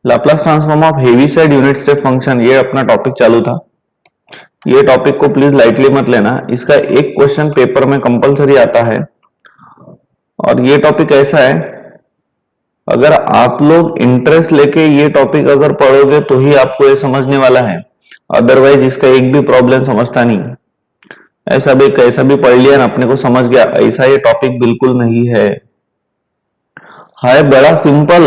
Laplace transform of Heaviside unit step function, ये अपना topic चालू था। ये टॉपिक को प्लीज लाइटली मत लेना, इसका एक क्वेश्चन पेपर में कंपलसरी आता है। और ये टॉपिक ऐसा है, अगर आप लोग इंटरेस्ट लेके ये टॉपिक अगर पढ़ोगे तो ही आपको ये समझने वाला है, अदरवाइज इसका एक भी प्रॉब्लम समझता नहीं। ऐसा भी कैसा भी पढ़ लिया ना अपने को समझ गया, ऐसा ये टॉपिक बिल्कुल नहीं है बड़ा सिंपल,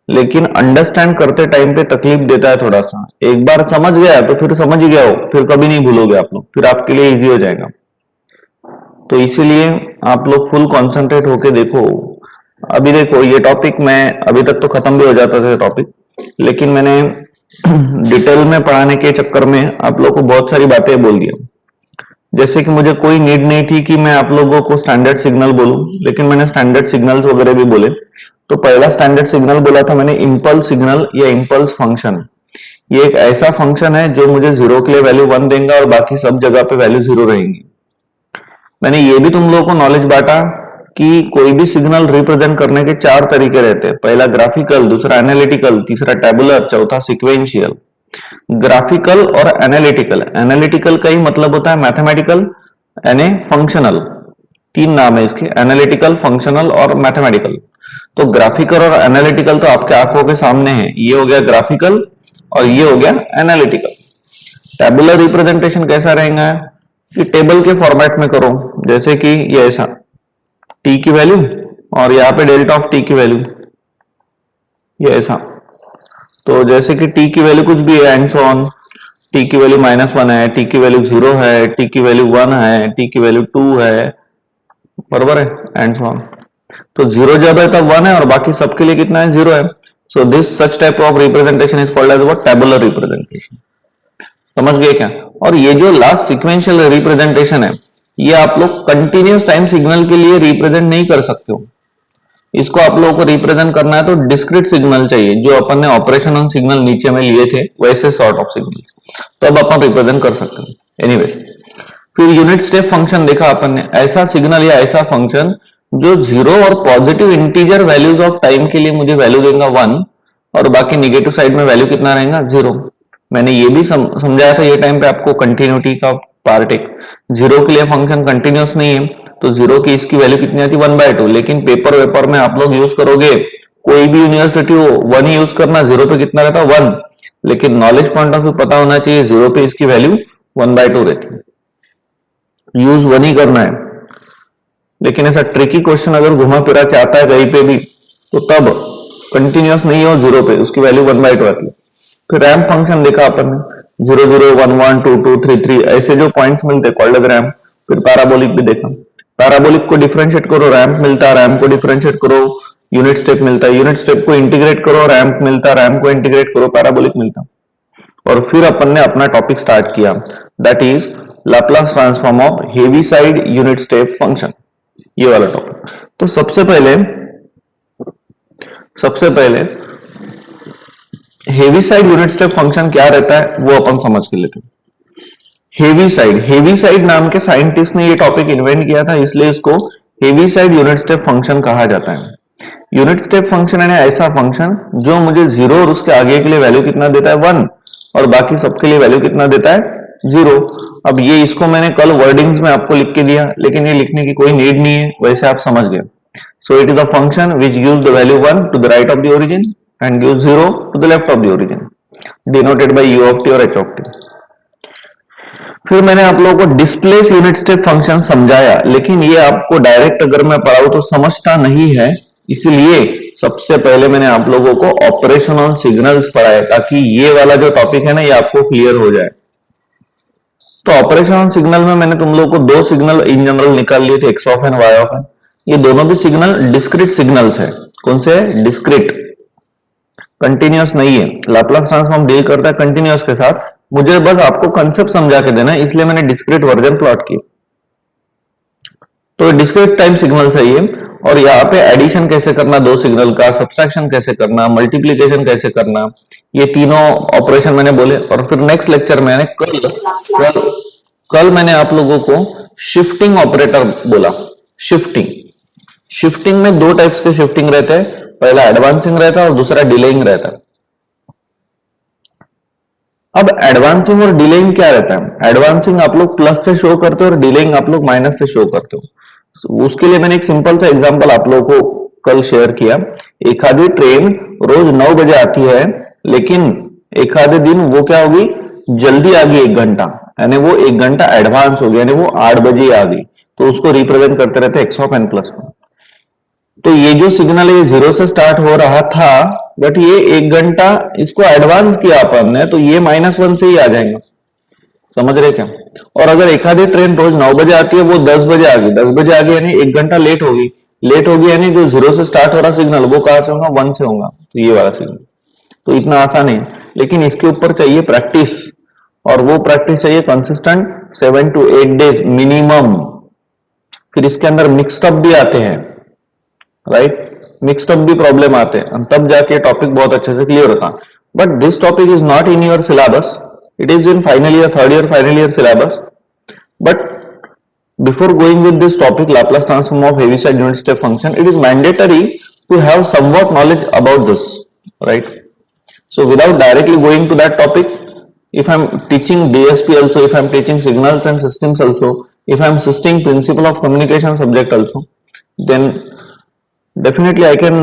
लेकिन अंडरस्टैंड करते टाइम पे तकलीफ देता है थोड़ा सा। एक बार समझ गया तो फिर समझ ही गया हो, फिर कभी नहीं भूलोगे आप लोग, फिर आपके लिए इजी हो जाएगा। तो इसीलिए आप लोग फुल कंसंट्रेट होके देखो। अभी देखो ये टॉपिक मैं अभी तक तो खत्म भी हो जाता था टॉपिक, लेकिन मैंने डिटेल में पढ़ाने के चक्कर में आप लोग को बहुत सारी बातें बोल दिया। जैसे कि मुझे कोई नीड नहीं थी कि मैं आप लोगों को स्टैंडर्ड सिग्नल बोलूं, लेकिन मैंने स्टैंडर्ड सिग्नल्स वगैरह भी बोले। तो पहला स्टैंडर्ड सिग्नल बोला था मैंने इम्पल्स सिग्नल या इम्पल्स फंक्शन। ये एक ऐसा फंक्शन है जो मुझे जीरो के लिए वैल्यू 1 देगा और बाकी सब जगह पे वैल्यू 0 रहेंगी। मैंने ये भी तुम लोगों को नॉलेज बांटा कि कोई भी सिग्नल रिप्रेजेंट करने के 4 तरीके रहते हैं। पहला ग्राफिकल, दूसरा एनालिटिकल, तीसरा टेबुलर, चौथा सिक्वेंशियल। ग्राफिकल और एनालिटिकल, एनालिटिकल का ही मतलब होता है मैथमेटिकल, यानी फंक्शनल। 3 नाम है इसके, एनालिटिकल, फंक्शनल और मैथमेटिकल। तो ग्राफिकल और एनालिटिकल तो आपके आंखों के सामने है, ये हो गया ग्राफिकल और ये हो गया एनालिटिकल। टेबुलर रिप्रेजेंटेशन कैसा रहेगा कि टेबल के फॉर्मेट में करो, जैसे कि ये ऐसा टी की वैल्यू और यहाँ पे डेल्टा ऑफ टी की वैल्यू, ये ऐसा। तो जैसे कि टी की वैल्यू कुछ भी है एंड सो ऑन, टी की वैल्यू -1 है, टी की वैल्यू 0 है, टी की वैल्यू 1 है, टी की वैल्यू 2 है, बराबर है, एंड सो ऑन। तो 0 जब है तब 1 है और बाकी सबके लिए कितना है, 0 है। So this such type of representation is called as what, tabular representation. समझ गए क्या? और ये जो लास्ट सिक्वेंशियल रिप्रेजेंटेशन है, ये आप लोग कंटिन्यूस टाइम सिग्नल के लिए रिप्रेजेंट नहीं कर सकते हो। इसको आप लोगों को रिप्रेजेंट करना है तो डिस्क्रीट सिग्नल चाहिए, जो अपन ने ऑपरेशन ऑन सिग्नल नीचे में लिए थे वैसे सॉर्ट ऑफ सिग्नल, तो अब अपन रिप्रेजेंट कर सकते हैं। एनीवे, फिर यूनिट स्टेप फंक्शन देखा अपन ने, ऐसा सिग्नल या ऐसा फंक्शन जो 0 और positive integer values of time के लिए मुझे वैल्यू देगा 1 और बाकी निगेटिव साइड में वैल्यू कितना रहेगा, 0। मैंने ये भी समझाया था ये टाइम पे आपको कंटिन्यूटी का पार्ट एक, 0 के लिए फंक्शन कंटिन्यूस नहीं है तो 0 की इसकी वैल्यू कितनी आती है, 1/2। लेकिन पेपर वेपर में आप लोग यूज करोगे, कोई भी यूनिवर्सिटी हो 1 ही यूज करना, 0 पे कितना रहता है 1। लेकिन नॉलेज पॉइंट ऑफ व्यू पता होना चाहिए, 0 पे इसकी वैल्यू 1/2 रहती है, यूज 1 ही करना है। लेकिन ऐसा ट्रिकी क्वेश्चन अगर घुमा फिरा के आता है कहीं पे भी, तो तब कंटिन्यूस नहीं हो 0 पे, उसकी वैल्यू 1/2 आती है। फिर रैम्प फंक्शन देखा अपन ने, 0 0 1 1 2 2 3 3 ऐसे जो पॉइंट्स मिलते कॉल्ड एज रैम्प। फिर पैराबोलिक भी देखा, पैराबोलिक को डिफरेंशिएट करो, रैम्प मिलता है, रैम्प को डिफरेंशिएट करो, यूनिट स्टेप मिलता है, यूनिट स्टेप को इंटीग्रेट करो, रैम्प मिलता है, रैम्प को इंटीग्रेट करो, पैराबोलिक मिलता। और फिर अपन ने अपना टॉपिक स्टार्ट किया, that is Laplace transform of Heaviside unit step function, ये वाला टॉपिक। तो सबसे पहले हेविसाइड यूनिट स्टेप फंक्शन क्या रहता है वो अपन समझ के लेते हैं। हेविसाइड नाम के साइंटिस्ट ने ये टॉपिक इन्वेंट किया था, इसलिए इसको हेविसाइड यूनिट स्टेप फंक्शन कहा जाता है। यूनिट स्टेप फंक्शन है ऐसा फंक्शन जो मुझे 0 और उसके आगे के लिए वैल्यू कितना देता है 1 और बाकी सबके लिए वैल्यू कितना देता है 0। अब ये इसको मैंने कल वर्डिंग्स में आपको लिख के दिया, लेकिन ये लिखने की कोई नीड नहीं है, वैसे आप समझ गए। So it is a function which gives the value 1 to the right of the origin and gives 0 to the left of the origin, denoted by u of t और h of t। फिर मैंने आप लोगों को displace unit step function समझाया, लेकिन ये आपको डायरेक्ट अगर मैं पढ़ाऊं तो समझता नहीं है, इसलिए सबसे पहले मैंने आप लोगों को ऑपरेशन ऑन सिग्नल्स पढ़ाया, ताकि ये वाला जो टॉपिक है ना ये आपको क्लियर हो जाए। तो ऑपरेशन ऑन सिग्नल में मैंने तुम लोगों को 2 सिग्नल इन जनरल निकाल लिए थे, x of and y of n. ये दोनों भी सिग्नल डिस्क्रीट सिग्नल्स है। कौन से? डिस्क्रीट, कंटिन्यूअस नहीं है। लाप्लास ट्रांसफॉर्म डील करता है कंटिन्यूअस के साथ, मुझे बस आपको कंसेप्ट समझा के देना है, इसलिए मैंने डिस्क्रीट वर्जन प्लॉट किया। तो डिस्क्रीट टाइम सिग्नल है ये, और यहाँ पे एडिशन कैसे करना 2 सिग्नल का, सब्सट्रैक्शन कैसे करना, मल्टीप्लीकेशन कैसे करना, ये तीनों ऑपरेशन मैंने बोले। और फिर नेक्स्ट लेक्चर में कल मैंने आप लोगों को शिफ्टिंग ऑपरेटर बोला। शिफ्टिंग में 2 टाइप्स के शिफ्टिंग रहते हैं, पहला एडवांसिंग रहता है और दूसरा डिलेइंग रहता है। अब एडवांसिंग और डिलेइंग क्या रहता है? एडवांसिंग आप लोग प्लस से शो करते हो और डिलेइंग आप लोग माइनस से शो करते हो। उसके लिए मैंने एक सिंपल सा एग्जांपल आप लोगों को कल शेयर किया। एक आधी ट्रेन रोज 9 बजे आती है, लेकिन एक आधे दिन वो क्या होगी, जल्दी आ गई 1 घंटा, यानी वो 1 घंटा एडवांस हो गया, यानी वो 8 बजे आ गई, तो उसको रिप्रेजेंट करते रहते x of n plus one. तो ये जो सिग्नल है ये 0 से स्टार्ट हो रहा था, बट ये 1 घंटा इसको एडवांस किया अपन ने, तो ये -1 से ही आ जाएगा। समझ रहे क्या? और अगर एक आधी ट्रेन रोज 9 बजे आती है, वो 10 बजे आ गई, 10 बजे आ गई यानी 1 घंटा लेट होगी, लेट होगी यानी जो 0 से स्टार्ट हो रहा सिग्नल वो कहां से होगा, 1 से होगा, तो ये वाला सिग्नल। तो इतना आसान है, लेकिन इसके ऊपर चाहिए प्रैक्टिस, और वो प्रैक्टिस चाहिए कंसिस्टेंट 7 to 8 डेज मिनिमम। फिर इसके अंदर मिक्सड अप भी आते हैं, राइट? मिक्सड अप भी प्रॉब्लम आते हैं, तब जाके टॉपिक बहुत अच्छे से क्लियर होता। But this topic is not in your syllabus, it is in final year, third year final year syllabus. But before going with this topic, Laplace transform of Heaviside unit step function, it is mandatory to have somewhat knowledge about this, right? So without directly going to that topic, if I'm teaching DSP also, if I'm teaching signals and systems also, if I'm teaching principle of communication subject also, then definitely I can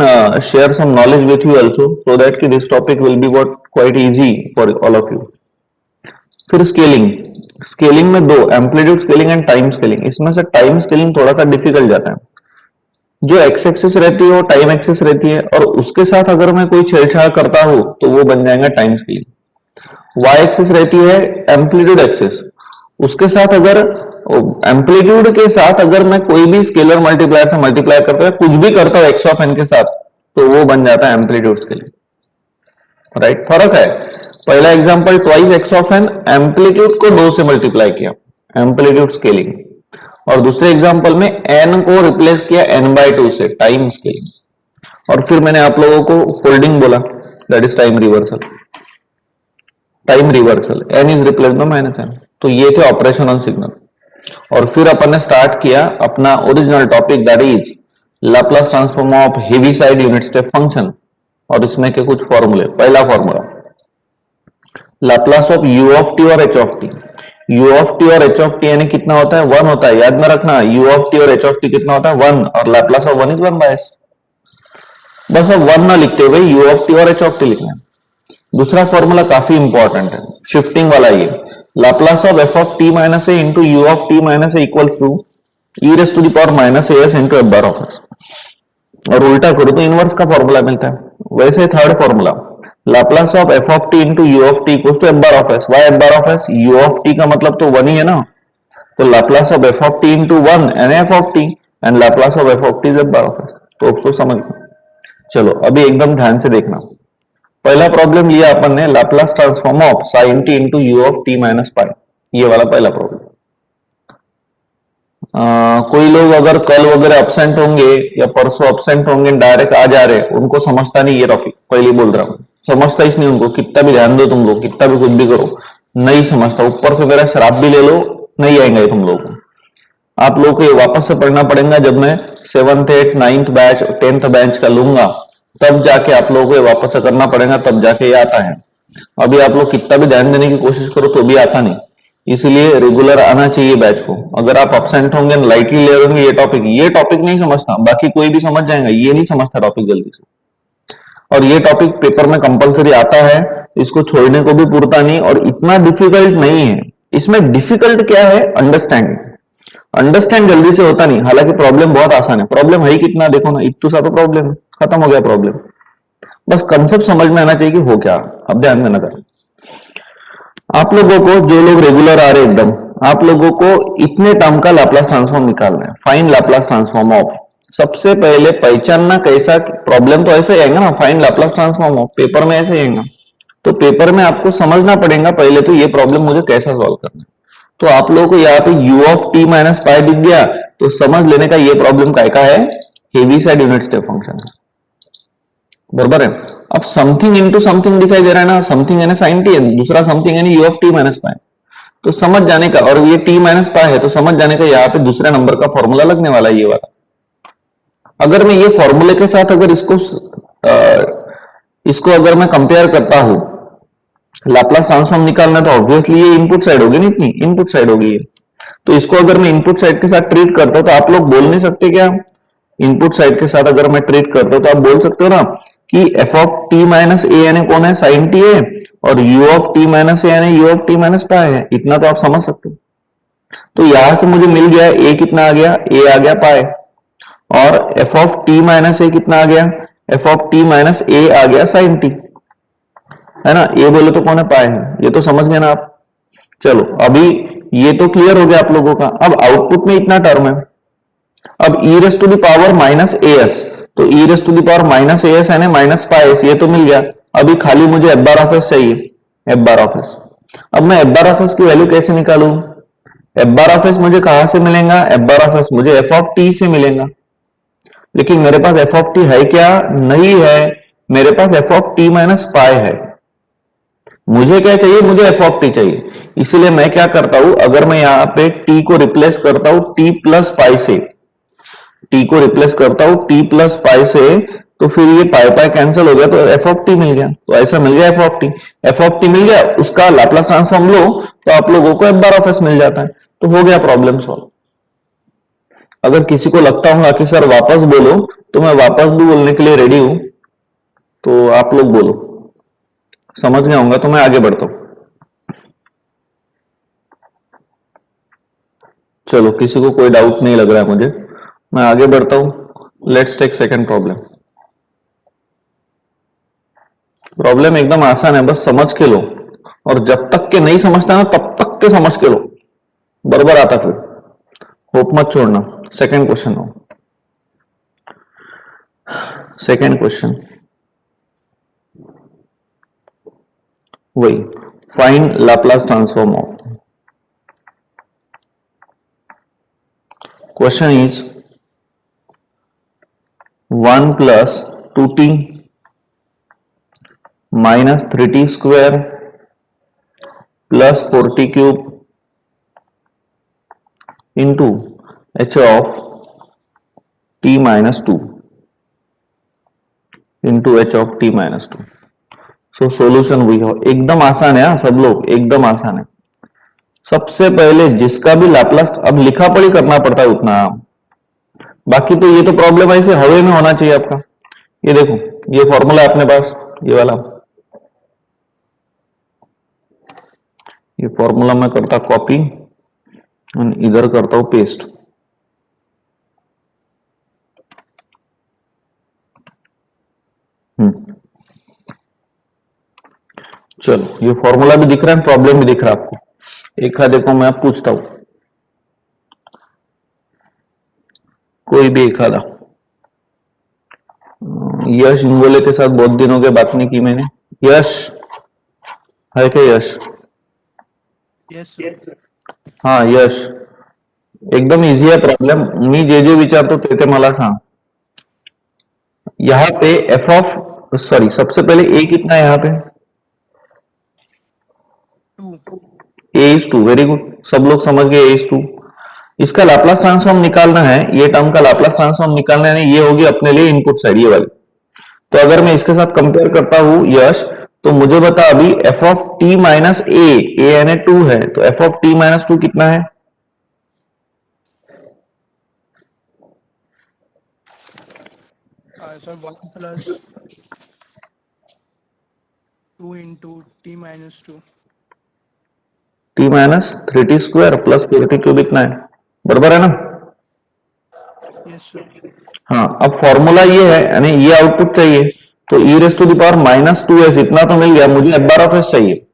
share some knowledge with you also, so that this topic will be what quite easy for all of you. फिर scaling, scaling में दो, amplitude scaling and time scaling. इसमें से time scaling थोड़ा सा difficult जाता है। जो एक्स एक्सिस रहती है वो टाइम एक्सिस रहती है, और उसके साथ अगर मैं कोई छेड़छाड़ करता हूं तो वो बन जाएगा टाइम स्केलिंग। वाई एक्सिस रहती है एम्पलीट्यूड एक्सिस, उसके साथ अगर एम्पलीट्यूड के साथ अगर मैं कोई भी स्केलर मल्टीप्लायर से मल्टीप्लाई करता हूं, कुछ भी करता हूं एक्स ऑफ एन के साथ, तो वो बन जाता है एम्पलीट्यूड स्केलिंग, राइट? फर्क है। पहला example twice x of n, amplitude को 2 से मल्टीप्लाई किया, एम्पलीट्यूड स्केलिंग, और दूसरे एग्जांपल में एन को रिप्लेस किया n/2 से, टाइम स्केलिंग। और फिर मैंने आप लोगों को फोल्डिंग बोला, that is time reversal. Time reversal, n is replace by -n। तो ये थे ऑपरेशन ऑन सिग्नल। और फिर अपन ने स्टार्ट किया अपना original topic, that is Laplace transform of Heaviside unit step function, और इसमें के कुछ फॉर्मूले। पहला formula, Laplace of u of T और h of T. u of T और h ऑफ टी यानी कितना होता है, 1 होता है, याद में रखना। u ऑफ टी और h ऑफ टी कितना होता है, 1, और लाप्लास ऑफ 1 इज 1/s। बस अब 1 ना लिखते हुए u ऑफ टी और h ऑफ टी लिखना है। दूसरा फॉर्मूला काफी इंपॉर्टेंट है, शिफ्टिंग वाला, ये Laplace of f of t minus a into u of t minus a equals to e raise to the power minus as into f bar of s। और उल्टा करो तो इनवर्स का formula मिलता है। वैसे third formula, Laplace of f of t into u of t equals to f bar of s। Why f bar of s, u of t का मतलब तो 1 ही है ना, तो Laplace of f of t into 1 and f of t, and Laplace of f of t is f bar of s। तो अब समझ लो। चलो अभी एकदम ध्यान से देखना। पहला प्रॉब्लम लिया अपन ने, Laplace transform of sine t into u of t minus pi, ये वाला पहला प्रॉब्लम। कोई लोग अगर कल वगैरह अपसेंट होंगे या परसों अपसेंट होंगे, डायरेक्ट आ जा रहे, उनको समझता नहीं ये टॉपिक, पहले बोल रहा हूँ, समझता ही नहीं उनको, कितना भी ध्यान दो तुम लोग, कितना भी कुछ भी करो, नहीं समझता। ऊपर से मेरा शराब भी ले लो, नहीं आएंगे तुम लोग को। आप लोग को वापस से पढ़ना पड़ेगा, जब मैं 7th 8th 9th batch 10th batch का लूंगा, तब जाके आप लोगों को वापस से करना पड़ेगा, तब जाके ये आता है। अभी आप लोग कितना भी ध्यान देने की कोशिश करो तो भी आता नहीं, इसीलिए रेगुलर आना चाहिए बैच को। अगर आप अपसेंट होंगे, लाइटली ले रहे होंगे ये टॉपिक नहीं समझता, बाकी कोई भी समझ जाएगा, ये नहीं समझता टॉपिक जल्दी से। और ये टॉपिक पेपर में कंपलसरी आता है, इसको छोड़ने को भी पूरता नहीं, और इतना डिफिकल्ट नहीं है। इसमें डिफिकल्ट क्या है, अंडरस्टैंडिंग। अंडरस्टैंड जल्दी से होता नहीं, हालांकि प्रॉब्लम बहुत आसान है। प्रॉब्लम है ही कितना, देखो ना, इतना सा तो प्रॉब्लम है, खत्म हो गया प्रॉब्लम। बस कंसेप्ट समझ में आना चाहिए कि हो क्या। अब ध्यान देना कर, आप लोगों को, जो लोग रेगुलर आ रहे एकदम, आप लोगों को इतने टर्म का लाप्लास ट्रांसफॉर्म निकालना है। फाइंड लाप्लास ट्रांसफॉर्म ऑफ, सबसे पहले पहचानना कैसा प्रॉब्लम, तो ऐसे ही आएगा ना, find Laplace transform of, paper में ऐसे ही आएगा। तो पेपर में आपको समझना पड़ेगा पहले तो ये प्रॉब्लम मुझे कैसा सॉल्व करना है। तो आप लोगों को यहाँ पे u of t minus pi दिख गया, तो समझ लेने का ये प्रॉब्लम का है, हेविसाइड यूनिट स्टेप फंक्शन, बराबर है। अब समथिंग इनटू समथिंग दिखाई दे रहा है ना, समथिंग है ना साइन t, दूसरा समथिंग है ना u of t minus pi, तो समझ जाने का, और ये t माइनस पाई है तो समझ जाने का यहाँ पे दूसरे नंबर का फॉर्मूला लगने वाला है, ये वाला। अगर मैं ये फॉर्मूले के साथ अगर इसको इसको अगर मैं कंपेयर करता हूं, लाप्लास ट्रांसफॉर्म निकालना तो ऑब्वियसली ये इनपुट साइड होगी नहीं, इतनी इनपुट साइड होगी ये। तो इसको अगर मैं इनपुट साइड के साथ ट्रीट करता हूं तो आप लोग बोल नहीं सकते क्या, इनपुट साइड के साथ अगर मैं ट्रीट करता हूं तो आप बोल सकते हो ना कि एफ ऑफ टी माइनस ए यानी कौन है, साइन टी है, और यू ऑफ टी माइनस ए यानी you of T minus pi है। इतना तो आप समझ सकते हो। तो यहां से मुझे मिल गया ए कितना आ गया, ए आ गया पाई, और एफ ऑफ टी माइनस ए कितना आ गया, एफ ऑफ टी माइनस ए आ गया साइन टी, है ना। ए बोले तो कौन है, पाई है। ये तो समझ गए ना आप। चलो अभी ये तो क्लियर हो गया आप लोगों का। अब आउटपुट में इतना टर्म है, अब E raise to the power minus A S, तो E raise to the power minus A S यानी माइनस पाई एस, ये तो मिल गया। अभी खाली मुझे एफ बार ऑफ एस चाहिए, एफ बार ऑफ एस। अब मैं एफ बार ऑफ एस की वैल्यू कैसे निकालूं, एफ बार ऑफ एस मुझे कहां से मिलेगा, एफ बार ऑफ एस मुझे एफ ऑफ टी से मिलेगा। लेकिन मेरे पास एफ ऑफ टी है क्या, नहीं है, मेरे पास F of T minus pi है। मुझे क्या चाहिए, मुझे एफ ऑफ टी चाहिए। इसलिए मैं क्या करता हूं, अगर मैं यहां पे टी को रिप्लेस करता हूं टी प्लस पाई से, टी को रिप्लेस करता हूं टी प्लस पाई से, तो फिर ये पाई पाई कैंसिल हो गया, तो एफ ऑफ टी मिल गया। तो ऐसा मिल गया F of T, F of T मिल गया, उसका लाप्लास ट्रांसफॉर्म लो तो आप लोगों को एफ बार ऑफ एस मिल जाता है। तो हो गया प्रॉब्लम सॉल्व। अगर किसी को लगता होगा कि सर वापस बोलो, तो मैं वापस भी बोलने के लिए रेडी हूं, तो आप लोग बोलो, समझ गया होगा तो मैं आगे बढ़ता हूं। चलो किसी को कोई डाउट नहीं लग रहा है मुझे, मैं आगे बढ़ता हूं। Let's take second problem. Problem एकदम आसान है, बस समझ के लो, और जब तक के नहीं समझता ना तब तक के समझ के लो, बराबर आता फिर, होप मत छोड़ना। सेकंड क्वेश्चन हो, सेकंड क्वेश्चन वही, find Laplace transform of. Question is 1 plus 2t minus 3t square plus 4t cube into H of t minus 2 into H of t minus 2। So solution वही हो, एकदम आसान है सब लोग, एकदम आसान है। सबसे पहले जिसका भी लाप्लास, अब लिखा पढ़ी करना पड़ता है उतना, बाकी तो ये तो प्रॉब्लम ऐसे हवे में होना चाहिए आपका। ये देखो, ये फॉर्मूला है अपने पास, ये वाला, ये फॉर्मूला मैं करता कॉपी और इधर करता हूं पेस्ट। चलो ये फॉर्मूला भी दिख रहा है, प्रॉब्लम भी दिख रहा है आपको। एक आधे को मैं पूछता हूं, कोई भी एक आधा। यश इंगोले के साथ बहुत दिन हो गए बात नहीं की मैंने। यश है क्या, यश? यस हाँ यश, एकदम इजी है प्रॉब्लेम, मी जे जे विचारतो ते मला सांग। यहाँ पे एफ ऑफ, सॉरी सबसे पहले ए कितना है यहाँ पे, 2 ए इज 2, वेरी गुड, सब लोग समझ गए, ए इज 2। इसका लाप्लास ट्रांसफॉर्म निकालना है, ये टर्म का लाप्लास ट्रांसफॉर्म निकालना है, ये होगी अपने लिए इनपुट साइड, ये वाली। तो अगर मैं इसके साथ कंपेयर करता हूं यश, तो मुझे बता अभी एफ ऑफ टी माइनस ए यानी 2 है, तो एफ ऑफ टी माइनस 2 कितना है, sir 1 plus 2 into t minus 2। T minus 3t square plus 4t cube इतना है, बराबर है ना। Yes sir. हाँ अब फॉर्मूला ये है, यानी ये आउटपुट चाहिए, तो E raise to the power minus 2s इतना तो मिल गया। मुझे एफ बार ऑफ एस चाहिए,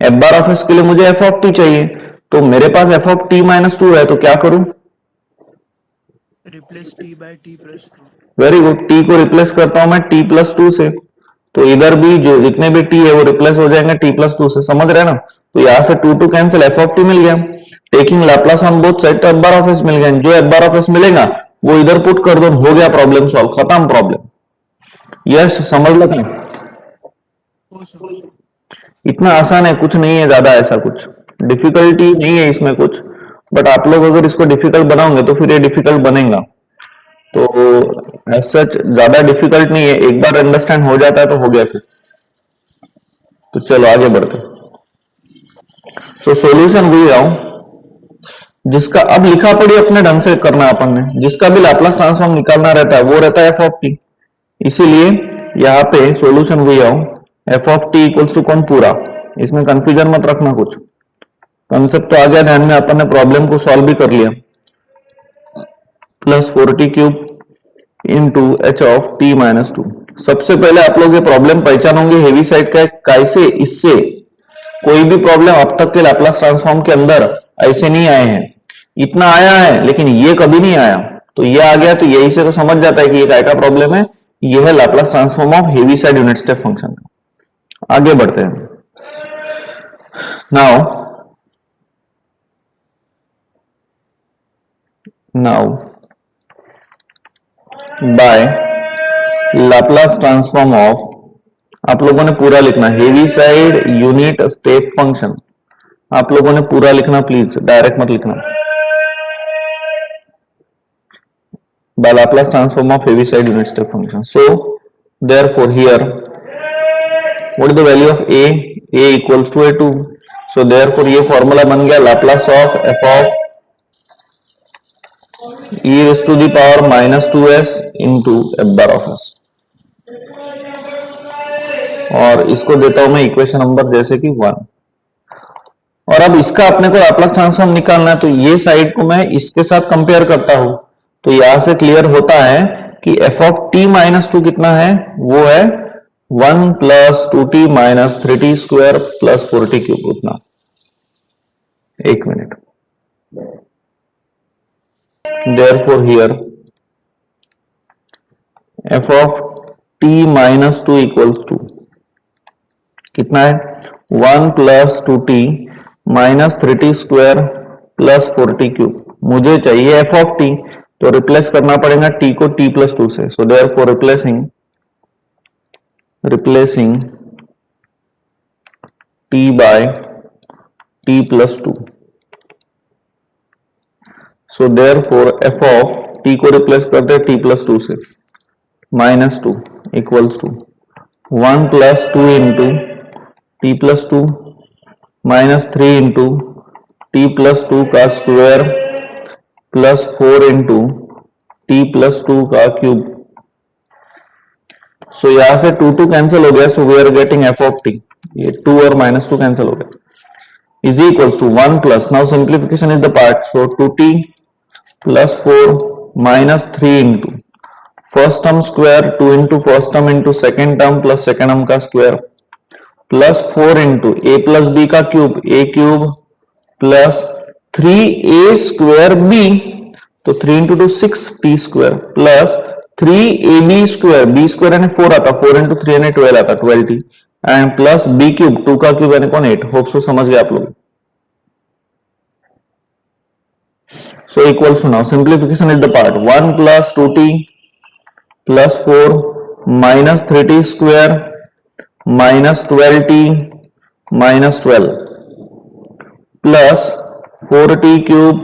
एफ बार ऑफ एस के लिए मुझे एफ ऑफ टी चाहिए, तो मेरे पास एफ ऑफ टी माइनस 2 है, तो क्या करूं, replace T by T plus 2। Very good, T को रिप्लेस करता हूं मैं टी प्लस 2 से, तो इधर भी जो जितने भी टी है वो रिप्लेस हो जाएंगे टी प्लस 2 से, समझ रहे ना। तो यहां से 2 2 कैंसिल, एफ ऑफ टी मिल गया, taking Laplace on both side, तो एफ बार ऑफ एस मिल गया। जो एफ बार ऑफ एस मिलेगा वो इधर पुट कर दो, हो गया प्रॉब्लम सॉल्व, खत्म प्रॉब्लम। यस समझ लगा, ओ सर। इतना आसान है, कुछ नहीं है ज्यादा, ऐसा कुछ डिफिकल्टी नहीं है इसमें कुछ, बट आप लोग अगर इसको डिफिकल्ट बनाओगे तो फिर ये डिफिकल्ट बनेगा। तो एज सच ज्यादा डिफिकल्ट नहीं है, एक बार अंडरस्टैंड हो जाता है तो हो गया फिर। तो चलो आगे बढ़ते। सो सॉल्यूशन वही रहा जिसका अब लिखा पड़ी अपने ढंग से करना है अपन ने, जिसका भी लाप्लास ट्रांसफॉर्म निकालना रहता है वो रहता है एफ ऑफ टी। इसीलिए यहाँ पे सॉल्यूशन वही आओ, f of t equals to कौन, पूरा। इसमें कंफ्यूजन मत रखना, कुछ कंसेप्ट तो आ गया ध्यान में, अपन ने प्रॉब्लम को सॉल्व भी कर लिया। Plus 4t cube into H of T minus to. सबसे पहले आप लोग ये प्रॉब्लम पहचानोगे हेवी साइड का, कैसे इससे कोई भी प्रॉब्लम अब तक के लाप्लास ट्रांसफॉर्म के अंदर ऐसे नहीं आए हैं। इतना आया है लेकिन ये कभी नहीं आया, तो ये आ गया तो यही से तो समझ जाता है कि ये काय का प्रॉब्लम है, ये है Laplace transform of Heaviside unit step function का। आगे बढ़ते हैं। Now by Laplace transform of, आप लोगों ने पूरा लिखना, Heaviside unit step function, आप लोगों ने पूरा लिखना प्लीज, डायरेक्ट मत लिखना। By Laplace transform of heavy side unit step function. So therefore here what is the value of a equals to a2. So therefore ये फॉर्मूला बन गया Laplace of f of e raised to the power minus 2s into f bar of s, और इसको देता हूं मैं equation number जैसे कि 1। और अब इसका अपने को लाप्लास ट्रांसफॉर्म निकालना है, तो ये साइड को मैं इसके साथ कंपेयर करता हूं, तो यहां से क्लियर होता है कि f of T minus two कितना है, वो है 1 plus 2t minus 3t square plus 4t cube, उतना। एक minute. Therefore here f of T minus two equals to कितना है, 1 plus 2t minus 3t square plus 4t cube. मुझे चाहिए एफ ऑफ टी, तो रिप्लेस करना पड़ेगा t को t प्लस टू से। So therefore replacing t by t plus two. So therefore F of t को रिप्लेस करते हैं t प्लस टू से, minus two equals to 1 plus two into T plus two minus 3 into T plus two का square plus 4 into T plus two का cube. So यहां से 2 cancel हो गया, so we are getting F of T, ये 2 और minus 2 cancel हो गया, is equals to 1 plus, now simplification is the part, so 2t plus 4 minus 3 into first term square 2 into first term into second term plus second term का square plus 4 into A plus B का cube, A cube plus 3a square B, तो 3 into two 6t square plus 3ab square, B square यानी 4 आता, 4 into 3 यानी 12 आता, 12t and plus B cube, 2 का cube यानी कौन 8। होप सो समझ गए आप लोग। So equals to, now simplification is the part, 1 plus 2t plus 4 minus 3t square minus 12t minus 12 plus 4t cube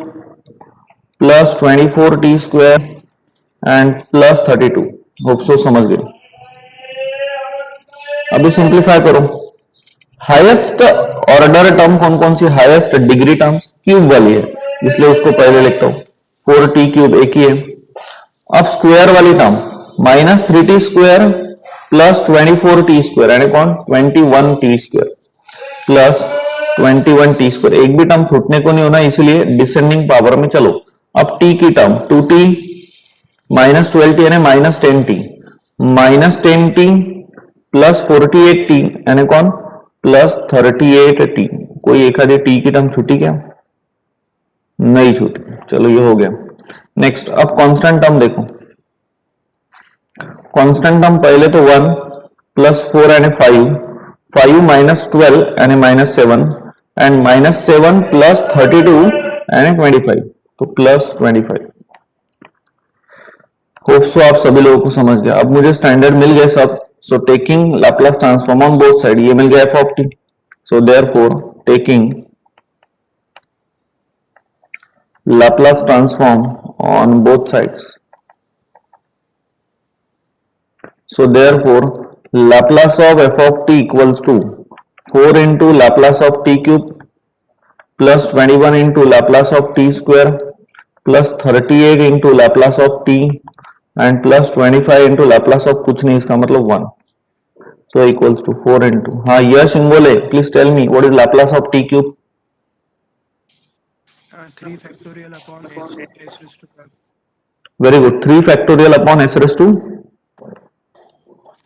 plus 24t square and plus 32। Hope so समझ गए। अभी सिंप्लीफाई करो, हाईएस्ट ऑर्डर टर्म कौन कौन सी, highest degree terms cube वाली है, इसलिए उसको पहले लिखता हूं, 4t क्यूब एक ही है। अब स्क्वायर वाली term minus 3t square plus 24t square यानी कौन 21t square plus 21t square, एक भी टर्म छूटने को नहीं होना, इसलिए डिसेंडिंग पावर में चलो। अब t की टर्म 2t माइनस 12t यानी minus 10t minus 10t plus 48t यानी कौन प्लस 38t। कोई एक आधी t की टर्म छूटी क्या, नहीं छूटी, चलो ये हो गया। नेक्स्ट अब कांस्टेंट टर्म देखो, कांस्टेंट टर्म पहले तो 1 प्लस 4 यानी 5, 5 माइनस 12 यानी माइनस 7 एंड माइनस 7 प्लस 32 यानी 25, तो प्लस 25। होप सो आप सभी लोगों को समझ गया। अब मुझे स्टैंडर्ड मिल गए सब, so taking Laplace transform on both side, ये मिल गया F of T, so therefore taking Laplace transform on both sides, So therefore Laplace of f of t equals to 4 into Laplace of t cube plus 21 into Laplace of t square plus 38 into Laplace of t and plus 25 into Laplace of कुछ नहीं, इसका मतलब 1. So equals to 4 into, हाँ यश Ingole, please tell me what is Laplace of t cube? 3 factorial upon s raised to power Very good. 3 factorial upon s raised to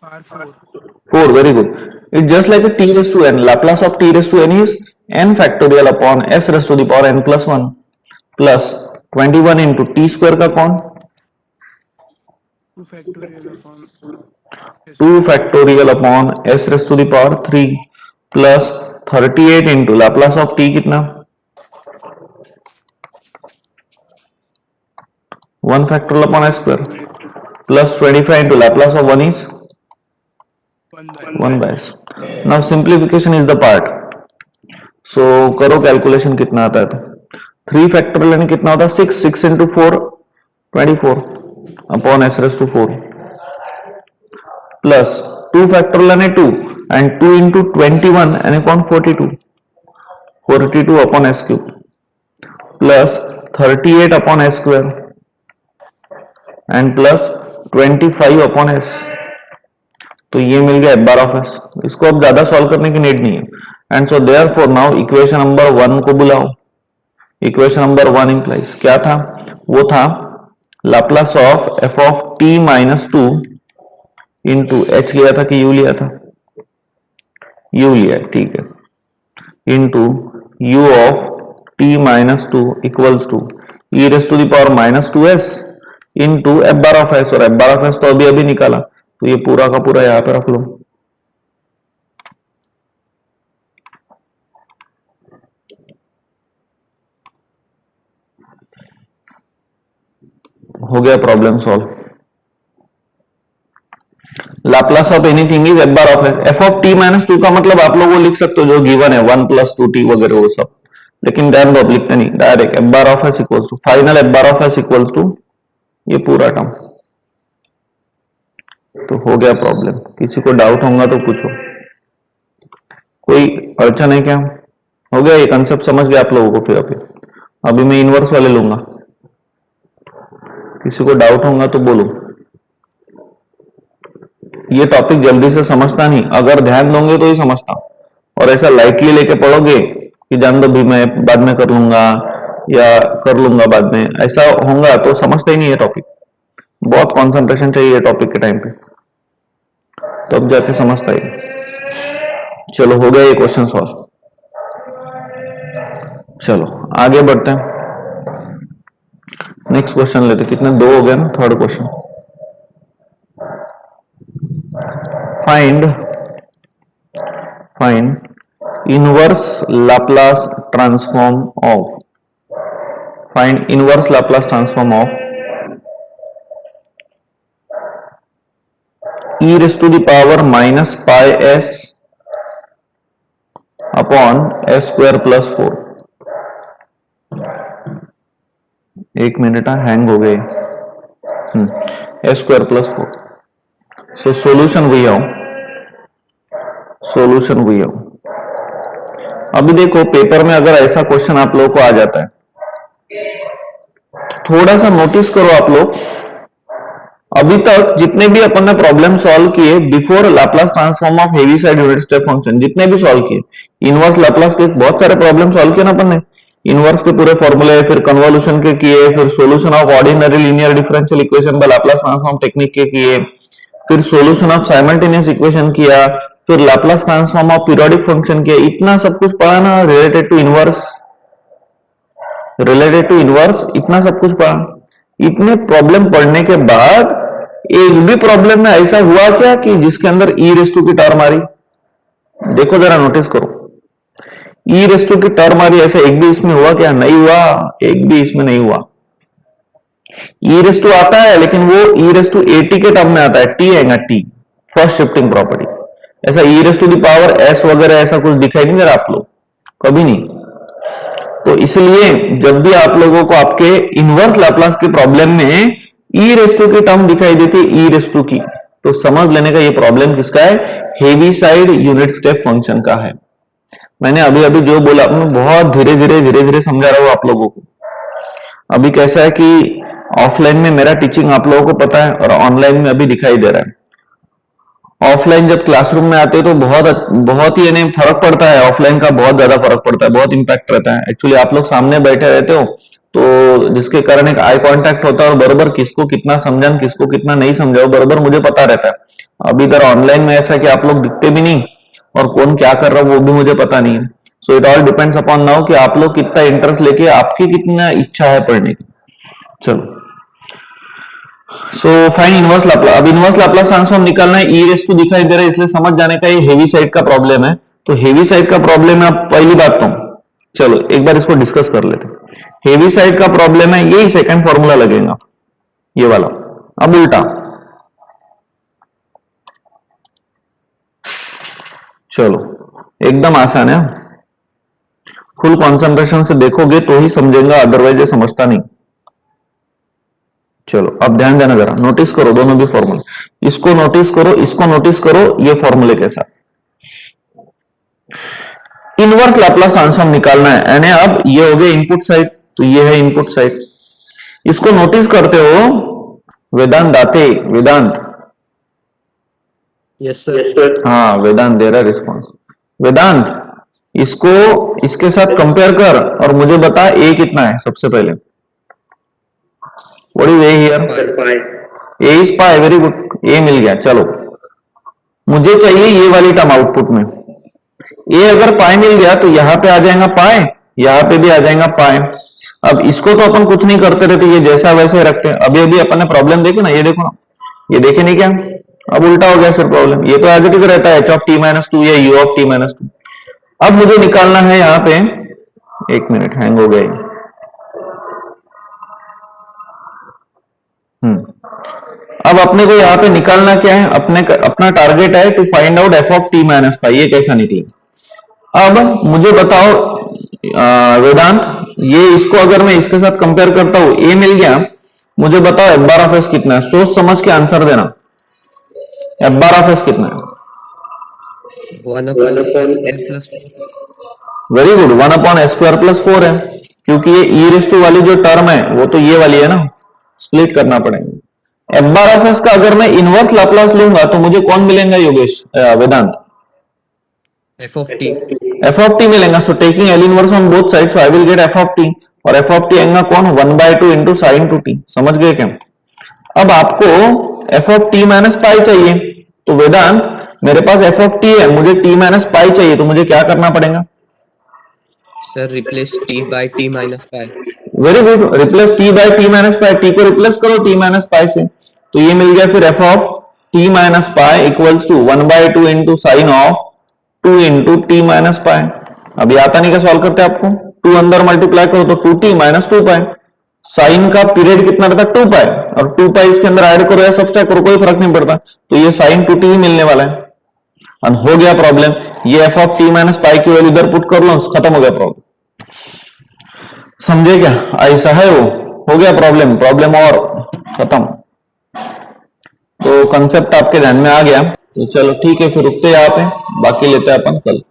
4. 4. Very good. It's just like a t raised to n. Laplace of t raised to n is n factorial upon s raised to the power n plus 1 plus 21 into t square का कौन? 2 factorial upon 2 factorial upon s raised to the power 3 plus 38 into Laplace of t कितना? 1 factorial upon s square plus 25 into Laplace of 1 is 1 by s. Now simplification is the part. So करो calculation कितना आता है, तो 3 factorial यानी कितना होता है 6 into 4 24 upon s raised to 4 plus 2 factorial यानी 2 and 2 into 21 यानी कौन 42 upon s cube plus 38 upon s square and plus 25 upon s. तो ये मिल गया बार ऑफ s. इसको अब ज्यादा सॉल्व करने की नीड नहीं है. And so therefore now equation number 1 को बुलाओ. इक्वेशन नंबर 1 इंप्लाइज क्या था, वो था Laplace of f of t minus 2 into h लिया था कि u लिया था, u लिया, ठीक है, into u of t minus 2 equals to e raise to the power minus 2s into f bar of s. और f बार ऑफ s तो अभी निकाला, तो ये पूरा का पूरा यहां पे रख लो. हो गया problem solve. Laplace of anything is F bar of S. F of T minus 2 का मतलब आप लोग वो लिख सकते हो जो गिवन है 1 प्लस 2t वगैरह वो सब, लेकिन ध्यान दो लिखते नहीं, direct f bar of s equals to final f bar of s equals to ये पूरा टर्म. तो हो गया प्रॉब्लम. किसी को डाउट होगा तो पूछो, कोई अड़चन है क्या? हो गया, ये कंसेप्ट समझ गया आप लोगों को? फिर अभी मैं इनवर्स वाले लूंगा, किसी को डाउट होगा तो बोलो. ये टॉपिक जल्दी से समझता नहीं, अगर ध्यान दोगे तो ही समझता, और ऐसा लाइटली लेके पढ़ोगे कि जान दो भी मैं बाद में कर लूंगा या कर लूंगा बाद में, ऐसा होगा तो समझता ही नहीं है टॉपिक. बहुत कंसंट्रेशन चाहिए टॉपिक के टाइम पे, तब जाके समझता ही. चलो हो गया ये क्वेश्चन सॉल्व. चलो आगे बढ़ते हैं, नेक्स्ट क्वेश्चन लेते. कितने, 2 हो गए ना. Third question, find inverse Laplace transform of, find inverse Laplace transform of e raised to the power minus pi s upon s square plus 4. एक मिनट, हैंग हो गए. s square plus 4. So solution वही आओ, solution वही आओ. अभी देखो paper में अगर ऐसा क्वेश्चन आप लोगों को आ जाता है, थोड़ा सा नोटिस करो आप लोग. अभी तक जितने भी अपन ने प्रॉब्लम सॉल्व किए before Laplace transform of Heaviside unit step function, जितने भी सॉल्व किए, इनवर्स लाप्लास के बहुत सारे प्रॉब्लम सॉल्व किए ना अपन ने. इनवर्स के पूरे फॉर्मूले, फिर कन्वोल्यूशन के किए, फिर solution of ordinary linear differential equation by Laplace transform technique के किए, फिर सॉल्यूशन ऑफ साइमल्टेनियस इक्वेशन किया, फिर Laplace transform of periodic function किया. इतना सब कुछ पढ़ा ना रिलेटेड टू इनवर्स, इतना सब कुछ पढ़ा. इतने प्रॉब्लम पढ़ने के बाद एक भी प्रॉब्लम में ऐसा हुआ क्या कि जिसके अंदर e रेस टू की टर्म आ रही? देखो जरा नोटिस करो, e रेस टू की टर्म आ रही, ऐसा एक भी इसमें हुआ क्या? नहीं हुआ, एक भी इसमें नहीं हुआ. e रेस टू आता है लेकिन वो e रेस टू at के टर्म में आता है, t आएगा, t फर्स्ट शिफ्टिंग प्रॉपर्टी. ऐसा e raise to the power s वगैरह ऐसा कुछ दिखाई नहीं दे रहा आप लोग, कभी नहीं. तो इसलिए जब भी आप लोगों को आपके इनवर्स लाप्लास के प्रॉब्लम में e रेस टू की टर्म दिखाई देती है, e रेस टू की, तो समझ लेने का ये प्रॉब्लम किसका है, heavy side unit step function का है। मैंने अभी अभी जो बोला मैं बहुत धीरे धीरे समझा रहा हूं आप लोगों को। अभी कैसा है कि ऑफलाइन में मेरा टीचिंग आप लोगों को पता है और ऑनलाइन में अभी दिखाई दे रहा है। ऑफलाइन जब क्लासरूम में आते हो तो बहुत ही यानी फर्क पड़ता है, ऑफलाइन का बहुत ज्यादा फर्क पड़ता है, बहुत इंपैक्ट रहता है। एक्चुअली आप लोग सामने बैठे रहते हो तो जिसके कारण एक आई कांटेक्ट होता है और बरोबर किसको कितना समझा किसको कितना नहीं समझा बरोबर मुझे पता रहता है। अभी इधर ऑनलाइन में ऐसा है कि आप लोग दिखते भी नहीं और कौन क्या कर रहा है वो भी मुझे पता नहीं है। So it all depends upon now कि आप लोग कितना इंटरेस्ट लेके आपकी कितना इच्छा है पढ़ने की। चलो सो फाइन इनवर्स लाप्लास। अब इनवर्स लाप्लास ट्रांसफॉर्म निकालना है, ई रेस टू दिखाई दे रहा है इसलिए समझ जाने का ये हेवी साइड का प्रॉब्लम है। तो हेवी साइड का प्रॉब्लम है, पहली बात तो चलो एक बार इसको डिस्कस कर लेते हैं। हेवी साइड का प्रॉब्लम है, यही सेकंड फॉर्मूला लगेगा ये वाला। अब उल्टा चलो एकदम आसान है, फुल कंसंट्रेशन से देखोगे तो ही समझेगा, अदरवाइज ये समझता नहीं। चलो अब ध्यान देना जरा, नोटिस करो दोनों भी फॉर्मूले, इसको नोटिस करो इसको नोटिस करो, ये फॉर्मूले के साथ इनवर्स लाप्लास ट्रांसफॉर्म निकालना है। यानी अब ये हो गया इनपुट साइड, तो ये है इनपुट साइड। इसको नोटिस करते हो वेदांत दाते, वेदांत? Yes sir. हाँ वेदांत दे रहा रिस्पॉन्स। वेदांत इसको इसके साथ कंपेयर कर और मुझे बता ए कितना है सबसे पहले। What is A here? A is pi, very good, A मिल गया। चलो मुझे चाहिए ये वाली टर्म आउटपुट में, ए अगर पाई मिल गया तो यहां पे आ जाएगा पाई, यहां पे भी आ जाएगा पाई। अब इसको तो अपन कुछ नहीं करते रहते, ये जैसा वैसे रखते हैं। अभी अभी अपन ने प्रॉब्लम देखी ना, ये देखो ना, ये देखे नहीं क्या? अब उल्टा हो गया सर प्रॉब्लम, ये तो एडिटिव रहता है H of T minus two या U of T minus two. अब मुझे निकालना है यहाँ पे, एक मिनट हैंग हो गया। अब अपने को यहाँ पे निकालना क्या है, अपना टारगेट है to find out f of T minus pi, ये कैसा निकले। अब मुझे बताओ वेदांत, ये इसको अगर मैं इसके साथ कंपेयर करता हूं, ए मिल गया, मुझे बताओ एफ बार ऑफ एस कितना है, सोच समझ के आंसर देना। एफ बार ऑफ एस कितना है? वेरी गुड, 1/s² है, क्योंकि ये ई रेस टू वाली जो टर्म है वो तो ये वाली है ना, स्प्लिट करना पड़ेगा। एफ बार ऑफ एस का अगर मैं इनवर्स लाप्लास लूंगा तो मुझे कौन मिलेगा Yogesh, Vedant? F of T. F of T मिलेगा। So taking L inverse on both side, so I will get F of T, और एफ ऑफ टी आएगा कौन, 1/2 इंटू साइन टू टी। समझ गए क्या? अब आपको एफ ऑफ टी माइनस पाई चाहिए, तो वेदांत मेरे पास एफ ऑफ टी है, मुझे टी माइनस पाई चाहिए, तो मुझे क्या करना पड़ेगा sir? Replace T by t minus pi. Very good, replace T by t minus pi, t को रिप्लेस करो टी माइनस पाई से, तो ये मिल गया फिर f of T minus pi equals to 1/2 into sine of 2 into t minus pi. अभी आता नहीं क्या सॉल्व करते आपको, 2 अंदर मल्टीप्लाई करो तो 2t माइनस 2 पाई। साइन का पीरियड कितना रहता है, 2 पाई, और 2 पाई इसके अंदर ऐड करो या सब्सट्रैक्ट करो, कोई फर्क नहीं पड़ता, तो ये साइन 2t ही मिलने वाला है। और हो गया प्रॉब्लम, ये एफ ऑफ टी माइनस पाई की वैल्यू इधर पुट कर लो, खत्म हो गया प्रॉब्लम। समझे क्या? ऐसा है वो, हो गया प्रॉब्लम, प्रॉब्लम और खत्म। तो कंसेप्ट आपके ध्यान में आ गया, तो चलो ठीक है, फिर रुकते हैं यहाँ पे, बाकी लेते हैं अपन कल।